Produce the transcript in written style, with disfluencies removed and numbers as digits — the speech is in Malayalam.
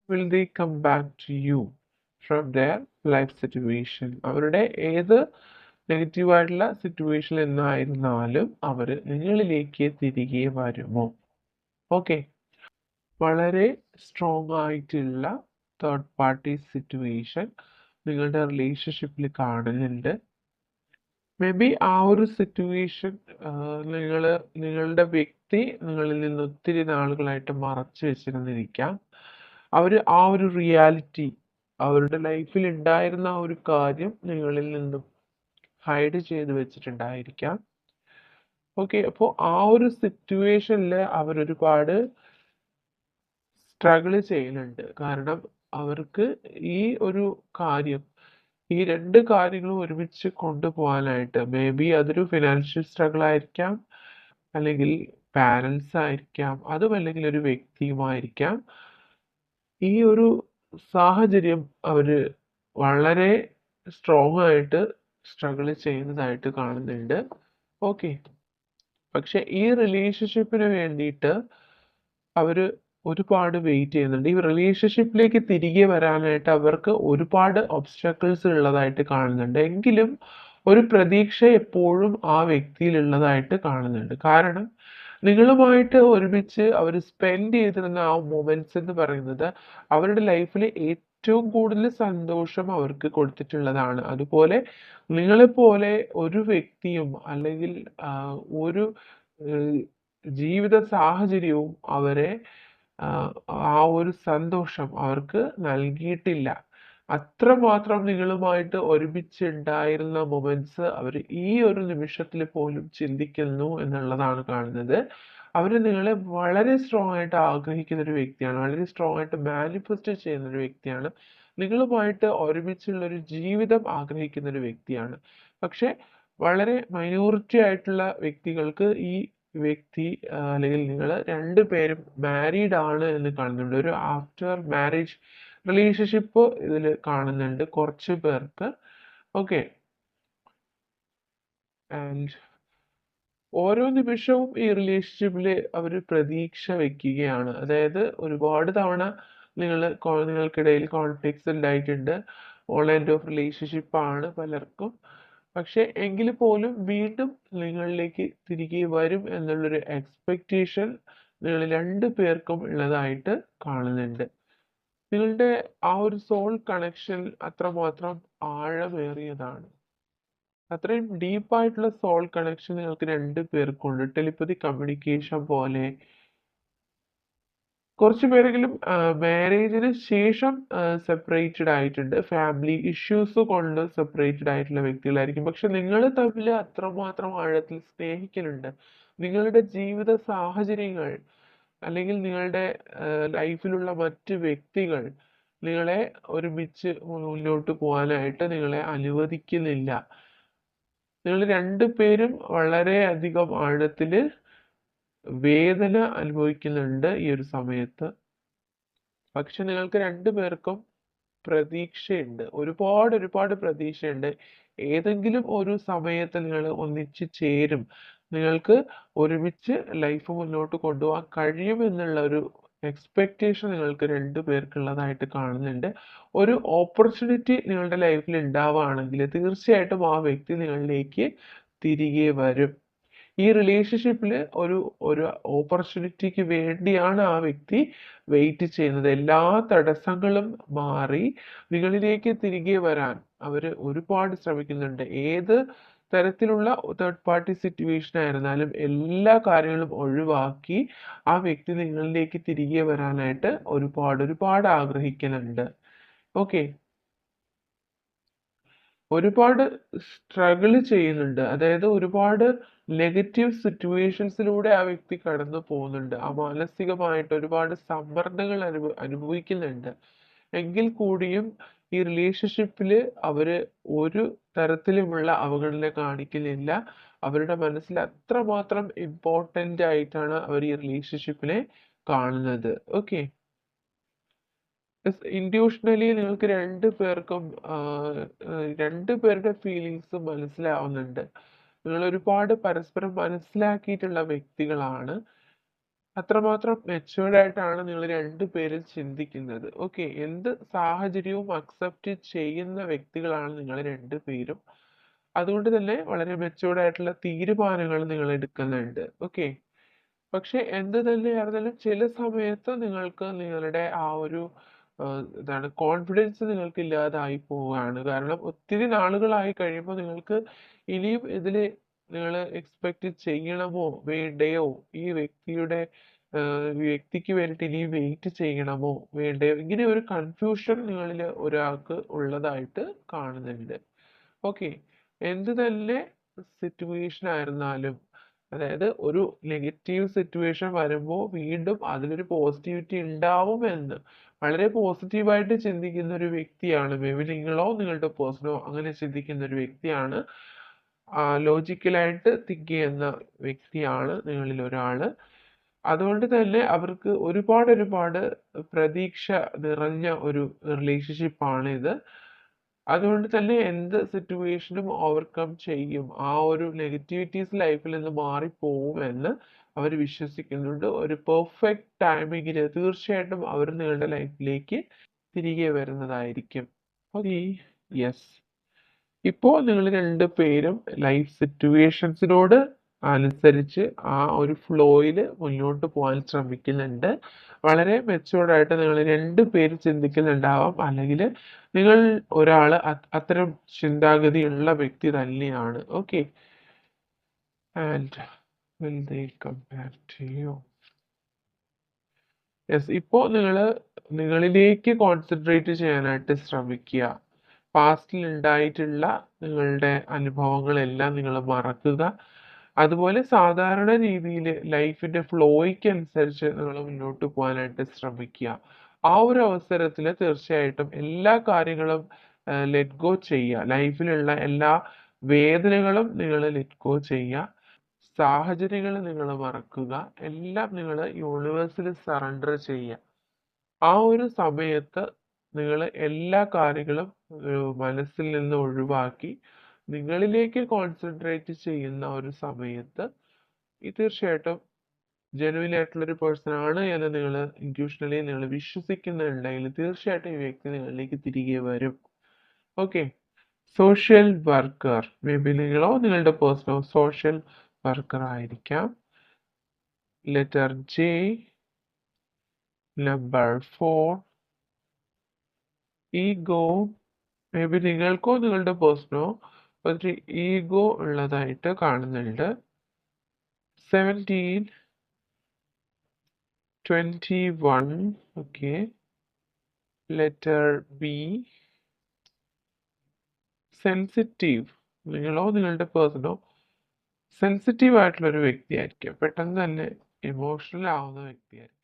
will they come back to you from their life situation? അവരുടെ ഏത് നെഗറ്റീവായിട്ടുള്ള സിറ്റുവേഷൻ എന്നായിരുന്നാലും അവർ നിങ്ങളിലേക്ക് തിരികെ വരുമോ? ഓക്കെ, വളരെ സ്ട്രോങ് ആയിട്ടുള്ള തേർഡ് പാർട്ടി സിറ്റുവേഷൻ നിങ്ങളുടെ റിലേഷൻഷിപ്പിൽ കാണുന്നുണ്ട്. മേ ബി ആ ഒരു സിറ്റുവേഷൻ നിങ്ങളുടെ വ്യക്തി നിങ്ങളിൽ നിന്ന് ഒത്തിരി നാളുകളായിട്ട് മറച്ചു വെച്ചിരുന്നിരിക്കാം. അവർ ആ ഒരു റിയാലിറ്റി, അവരുടെ ലൈഫിൽ ഉണ്ടായിരുന്ന ആ ഒരു കാര്യം നിങ്ങളിൽ നിന്നും ഹൈഡ് ചെയ്ത് വെച്ചിട്ടുണ്ടായിരിക്കാം. ഓക്കെ, അപ്പോൾ ആ ഒരു സിറ്റുവേഷനിൽ അവരൊരുപാട് സ്ട്രഗിൾ ചെയ്യുന്നുണ്ട്. കാരണം അവർക്ക് ഈ ഒരു കാര്യം, ഈ രണ്ട് കാര്യങ്ങളും ഒരുമിച്ച് കൊണ്ടുപോകാനായിട്ട് മേ ബി അതൊരു ഫിനാൻഷ്യൽ സ്ട്രഗിൾ ആയിരിക്കാം, അല്ലെങ്കിൽ പാരൻസ് ആയിരിക്കാം, അതുമല്ലെങ്കിൽ ഒരു വ്യക്തിയുമായിരിക്കാം. ഈ ഒരു സാഹചര്യം അവര് വളരെ സ്ട്രോങ് ആയിട്ട് സ്ട്രഗിൾ ചെയ്യുന്നതായിട്ട് കാണുന്നുണ്ട്. ഓക്കെ, പക്ഷെ ഈ റിലേഷൻഷിപ്പിന് വേണ്ടിയിട്ട് അവര് ഒരുപാട് വെയിറ്റ് ചെയ്യുന്നുണ്ട്. ഈ റിലേഷൻഷിപ്പിലേക്ക് തിരികെ വരാനായിട്ട് അവർക്ക് ഒരുപാട് ഒബ്സ്റ്റക്കിൾസ് ഉള്ളതായിട്ട് കാണുന്നുണ്ട്. എങ്കിലും ഒരു പ്രതീക്ഷ എപ്പോഴും ആ വ്യക്തിയിൽ ഉള്ളതായിട്ട് കാണുന്നുണ്ട്. കാരണം നിങ്ങളുമായിട്ട് ഒരുമിച്ച് അവർ സ്പെൻഡ് ചെയ്തിരുന്ന ആ മൊമെന്റ്സ് എന്ന് പറയുന്നത് അവരുടെ ലൈഫിൽ ഏറ്റവും കൂടുതൽ സന്തോഷം അവർക്ക് കൊടുത്തിട്ടുള്ളതാണ്. അതുപോലെ നിങ്ങളെപ്പോലെ ഒരു വ്യക്തിയും അല്ലെങ്കിൽ ഒരു ജീവിത സാഹചര്യവും അവരെ ആ ഒരു സന്തോഷം അവർക്ക് നൽകിയിട്ടില്ല. അത്രമാത്രം നിങ്ങളുമായിട്ട് ഒരുമിച്ചുണ്ടായിരുന്ന മൊമെന്റ്സ് അവർ ഈ ഒരു നിമിഷത്തിൽ പോലും ചിന്തിക്കുന്നു എന്നുള്ളതാണ് കാണുന്നത്. അവർ നിങ്ങളെ വളരെ സ്ട്രോങ് ആയിട്ട് ആഗ്രഹിക്കുന്ന ഒരു വ്യക്തിയാണ്, വളരെ സ്ട്രോങ് ആയിട്ട് മാനിഫെസ്റ്റ് ചെയ്യുന്ന ഒരു വ്യക്തിയാണ്, നിങ്ങളുമായിട്ട് ഒരുമിച്ചുള്ള ഒരു ജീവിതം ആഗ്രഹിക്കുന്ന ഒരു വ്യക്തിയാണ്. പക്ഷെ വളരെ മൈനോറിറ്റി ആയിട്ടുള്ള വ്യക്തികൾക്ക് ഈ വ്യക്തി അല്ലെങ്കിൽ നിങ്ങൾ രണ്ടുപേരും മാരീഡ് ആണ് എന്ന് കാണുന്നുണ്ട്. ഒരു ആഫ്റ്റർ മാരേജ് റിലേഷൻഷിപ്പ് ഇതിൽ കാണുന്നുണ്ട് കുറച്ച് പേർക്ക്. ഓക്കെ, ആൻഡ് ഓരോ നിമിഷവും ഈ റിലേഷൻഷിപ്പിൽ അവർ പ്രതീക്ഷ വെക്കുകയാണ്. അതായത് ഒരുപാട് തവണ നിങ്ങൾക്കിടയിൽ കോൺഫ്ലിക്ട്സ് ഉണ്ടായിട്ടുണ്ട്. ഓൺലൈൻ ഓഫ് റിലേഷൻഷിപ്പ് ആണ് പലർക്കും. പക്ഷെ എങ്കിൽ പോലും വീണ്ടും നിങ്ങളിലേക്ക് തിരികെ വരും എന്നുള്ളൊരു എക്സ്പെക്റ്റേഷൻ നിങ്ങൾ രണ്ടു പേർക്കും ഉള്ളതായിട്ട് കാണുന്നുണ്ട്. നിങ്ങളുടെ ആ ഒരു സോൾ കണക്ഷൻ അത്രമാത്രം ആഴമേറിയതാണ്. അത്രയും ഡീപ്പായിട്ടുള്ള സോൾ കണക്ഷൻ നിങ്ങൾക്ക് രണ്ടു പേർക്കുണ്ട്. ടെലിപ്പതി കമ്മ്യൂണിക്കേഷൻ പോലെ. കുറച്ച് പേരെങ്കിലും മാരേജിന് ശേഷം സെപ്പറേറ്റഡ് ആയിട്ടുണ്ട്. ഫാമിലി ഇഷ്യൂസ് കൊണ്ട് സെപ്പറേറ്റഡ് ആയിട്ടുള്ള വ്യക്തികളായിരിക്കും. പക്ഷെ നിങ്ങൾ തമ്മിൽ അത്രമാത്രം ആഴത്തിൽ സ്നേഹിക്കുന്നുണ്ട്. നിങ്ങളുടെ ജീവിത സാഹചര്യങ്ങൾ അല്ലെങ്കിൽ നിങ്ങളുടെ ലൈഫിലുള്ള മറ്റ് വ്യക്തികൾ നിങ്ങളെ ഒരുമിച്ച് മുന്നോട്ട് പോകാനായിട്ട് നിങ്ങളെ അനുവദിക്കുന്നില്ല. നിങ്ങൾ രണ്ടുപേരും വളരെയധികം ആഴത്തില് വേദന അനുഭവിക്കുന്നുണ്ട് ഈ ഒരു സമയത്ത്. പക്ഷെ നിങ്ങൾക്ക് രണ്ടുപേർക്കും പ്രതീക്ഷയുണ്ട്, ഒരുപാട് പ്രതീക്ഷയുണ്ട്. ഏതെങ്കിലും ഒരു സമയത്ത് നിങ്ങൾ ഒന്നിച്ച് ചേരും, നിങ്ങൾക്ക് ഒരുമിച്ച് ലൈഫ് മുന്നോട്ട് കൊണ്ടുപോകാൻ കഴിയുമെന്നുള്ള ഒരു എക്സ്പെക്റ്റേഷൻ നിങ്ങൾക്ക് രണ്ടു പേർക്കുള്ളതായിട്ട് കാണുന്നുണ്ട്. ഒരു ഓപ്പർച്യൂണിറ്റി നിങ്ങളുടെ ലൈഫിൽ ഉണ്ടാവുകയാണെങ്കിൽ തീർച്ചയായിട്ടും ആ വ്യക്തി നിങ്ങളിലേക്ക് തിരികെ വരും. ഈ റിലേഷൻഷിപ്പിൽ ഒരു ഒരു ഓപ്പർച്യൂണിറ്റിക്ക് വേണ്ടിയാണ് ആ വ്യക്തി വെയിറ്റ് ചെയ്യുന്നത്. എല്ലാ തടസ്സങ്ങളും മാറി നിങ്ങളിലേക്ക് തിരികെ വരാൻ അവർ ഒരുപാട് ശ്രമിക്കുന്നുണ്ട്. ഏത് തരത്തിലുള്ള തേർഡ് പാർട്ടി സിറ്റുവേഷൻ ആയിരുന്നാലും എല്ലാ കാര്യങ്ങളും ഒഴിവാക്കി ആ വ്യക്തി നിങ്ങളിലേക്ക് തിരികെ വരാനായിട്ട് ഒരുപാട് ആഗ്രഹിക്കുന്നുണ്ട്. ഓക്കെ, ഒരുപാട് സ്ട്രഗിൾ ചെയ്യുന്നുണ്ട്. അതായത് ഒരുപാട് നെഗറ്റീവ് സിറ്റുവേഷൻസിലൂടെ ആ വ്യക്തി കടന്നു പോകുന്നുണ്ട്. ആ മാനസികമായിട്ട് ഒരുപാട് സമ്മർദ്ദങ്ങൾ അനുഭവിക്കുന്നുണ്ട്. എങ്കിൽ കൂടിയും ഈ റിലേഷൻഷിപ്പിൽ അവര് ഒരു തരത്തിലുമുള്ള അവഗണന കാണിക്കുന്നില്ല. അവരുടെ മനസ്സിൽ അത്രമാത്രം ഇമ്പോർട്ടൻ്റ് ആയിട്ടാണ് അവർ ഈ റിലേഷൻഷിപ്പിനെ കാണുന്നത്. ഓക്കെ, ഇൻഡ്യൂഷണലി നിങ്ങൾക്ക് രണ്ടു പേർക്കും രണ്ടു പേരുടെ ഫീലിങ്സ് മനസ്സിലാവുന്നുണ്ട്. നിങ്ങൾ ഒരുപാട് പരസ്പരം മനസ്സിലാക്കിയിട്ടുള്ള വ്യക്തികളാണ്. അത്രമാത്രം മെച്ചുവേർഡ് ആയിട്ടാണ് നിങ്ങൾ രണ്ടുപേരും ചിന്തിക്കുന്നത്. ഓക്കെ, എന്ത് സാഹചര്യവും അക്സെപ്റ്റ് ചെയ്യുന്ന വ്യക്തികളാണ് നിങ്ങൾ രണ്ടുപേരും. അതുകൊണ്ട് തന്നെ വളരെ മെച്ചുവേർഡ് ആയിട്ടുള്ള തീരുമാനങ്ങൾ നിങ്ങൾ എടുക്കുന്നുണ്ട്. ഓക്കെ, പക്ഷെ എന്ത് തന്നെയായിരുന്നാലും ചില സമയത്ത് നിങ്ങൾക്ക് നിങ്ങളുടെ ആ ഒരു എന്താണ് കോൺഫിഡൻസ് നിങ്ങൾക്ക് ഇല്ലാതായി പോവുകയാണ്. കാരണം ഒത്തിരി നാളുകളായി കഴിയുമ്പോൾ നിങ്ങൾക്ക് ഇനിയും ഇതിൽ നിങ്ങൾ എക്സ്പെക്ട് ചെയ്യണമോ വേണ്ടയോ, ഈ വ്യക്തിയുടെ ഈ വ്യക്തിക്ക് വേണ്ടിയിട്ട് ഇനിയും വെയിറ്റ് ചെയ്യണമോ വേണ്ടയോ, ഇങ്ങനെ ഒരു കൺഫ്യൂഷൻ നിങ്ങളിൽ ഒരാൾക്ക് ഉള്ളതായിട്ട് കാണുന്നുണ്ട്. ഓക്കെ, എന്ത് തന്നെ സിറ്റുവേഷൻ ആയിരുന്നാലും, അതായത് ഒരു നെഗറ്റീവ് സിറ്റുവേഷൻ വരുമ്പോൾ വീണ്ടും അതിലൊരു പോസിറ്റിവിറ്റി ഉണ്ടാവുമെന്ന് വളരെ പോസിറ്റീവായിട്ട് ചിന്തിക്കുന്ന ഒരു വ്യക്തിയാണ് മേ ബി നിങ്ങളോ നിങ്ങളുടെ പേഴ്സണോ അങ്ങനെ ചിന്തിക്കുന്ന ഒരു വ്യക്തിയാണ്. ലോജിക്കലായിട്ട് തിങ്ക് ചെയ്യുന്ന വ്യക്തിയാണ് നിങ്ങളിൽ ഒരാള്. അതുകൊണ്ട് തന്നെ അവർക്ക് ഒരുപാട് പ്രതീക്ഷ നിറഞ്ഞ ഒരു റിലേഷൻഷിപ്പാണ് ഇത്. അതുകൊണ്ട് തന്നെ എന്ത് സിറ്റുവേഷനും ഓവർകം ചെയ്യും, ആ ഒരു നെഗറ്റിവിറ്റീസ് ലൈഫിൽ നിന്ന് മാറിപ്പോവും എന്ന് അവർ വിശ്വസിക്കുന്നുണ്ട്. ഒരു പെർഫെക്റ്റ് ടൈമിങ്ങിൽ തീർച്ചയായിട്ടും അവർ നിങ്ങളുടെ ലൈഫിലേക്ക് തിരികെ വരുന്നതായിരിക്കും. Okay, yes. ഇപ്പോൾ നിങ്ങൾ രണ്ടുപേരും ലൈഫ് സിറ്റുവേഷൻസിനോട് അനുസരിച്ച് ആ ഒരു ഫ്ലോയിൽ മുന്നോട്ട് പോകാൻ ശ്രമിക്കുന്നുണ്ട്. വളരെ മെച്ചുവേർഡ് ആയിട്ട് നിങ്ങൾ രണ്ടുപേരും ചിന്തിക്കുന്നുണ്ടാവാം, അല്ലെങ്കിൽ നിങ്ങൾ ഒരാൾ അത്തരം ചിന്താഗതിയുള്ള വ്യക്തി തന്നെയാണ്. Okay, and will they come back to you? Yes, ഇപ്പോൾ നിങ്ങളിലേക്ക് കോൺസെൻട്രേറ്റ് ചെയ്യാനായിട്ട് ശ്രമിക്കുക. പാസ്റ്റിൽ ഉണ്ടായിട്ടുള്ള നിങ്ങളുടെ അനുഭവങ്ങളെല്ലാം നിങ്ങൾ മറക്കുക. അതുപോലെ സാധാരണ രീതിയിൽ ലൈഫിന്റെ ഫ്ലോയ്ക്ക് അനുസരിച്ച് നിങ്ങൾ മുന്നോട്ട് പോകാനായിട്ട് ശ്രമിക്കുക. ആ ഒരു അവസരത്തിൽ തീർച്ചയായിട്ടും എല്ലാ കാര്യങ്ങളും ലെറ്റ് ഗോ ചെയ്യുക. ലൈഫിലുള്ള എല്ലാ വേദനകളും നിങ്ങൾ ലെറ്റ് ഗോ ചെയ്യുക. സാഹചര്യങ്ങൾ നിങ്ങൾ മറക്കുക. എല്ലാം നിങ്ങൾ യൂണിവേഴ്സിൽ സറണ്ടർ ചെയ്യുക. ആ ഒരു സമയത്ത് നിങ്ങൾ എല്ലാ കാര്യങ്ങളും മനസ്സിൽ നിന്ന് ഒഴിവാക്കി നിങ്ങളിലേക്ക് കോൺസെൻട്രേറ്റ് ചെയ്യുന്ന ഒരു സമയത്ത് തീർച്ചയായിട്ടും ജെനുവിൻ ആയിട്ടുള്ളൊരു പേഴ്സൺ ആണ് എന്ന് നിങ്ങൾ ഇൻറ്റ്യൂഷണലി നിങ്ങൾ വിശ്വസിക്കുന്നുണ്ടെങ്കിൽ തീർച്ചയായിട്ടും ഈ വ്യക്തി നിങ്ങളിലേക്ക് തിരികെ വരും. Okay, social worker, may be നിങ്ങളോ നിങ്ങളുടെ പേഴ്സണോ സോഷ്യൽ വർക്കർ ആയിരിക്കാം. Letter J, number 4, ego, may be നിങ്ങൾക്കോ നിങ്ങളുടെ പേഴ്സണോ ഒരു ഈഗോ ഉള്ളതായിട്ട് കാണുന്നുണ്ട്. 17, 21, ഓക്കെ. ലെറ്റർ ബി, സെൻസിറ്റീവ്, നിങ്ങളോ നിങ്ങളുടെ പേഴ്സണോ സെൻസിറ്റീവ് ആയിട്ടുള്ള ഒരു വ്യക്തിയായിരിക്കും. പെട്ടെന്ന് തന്നെ ഇമോഷണൽ ആവുന്ന വ്യക്തിയായിരിക്കും.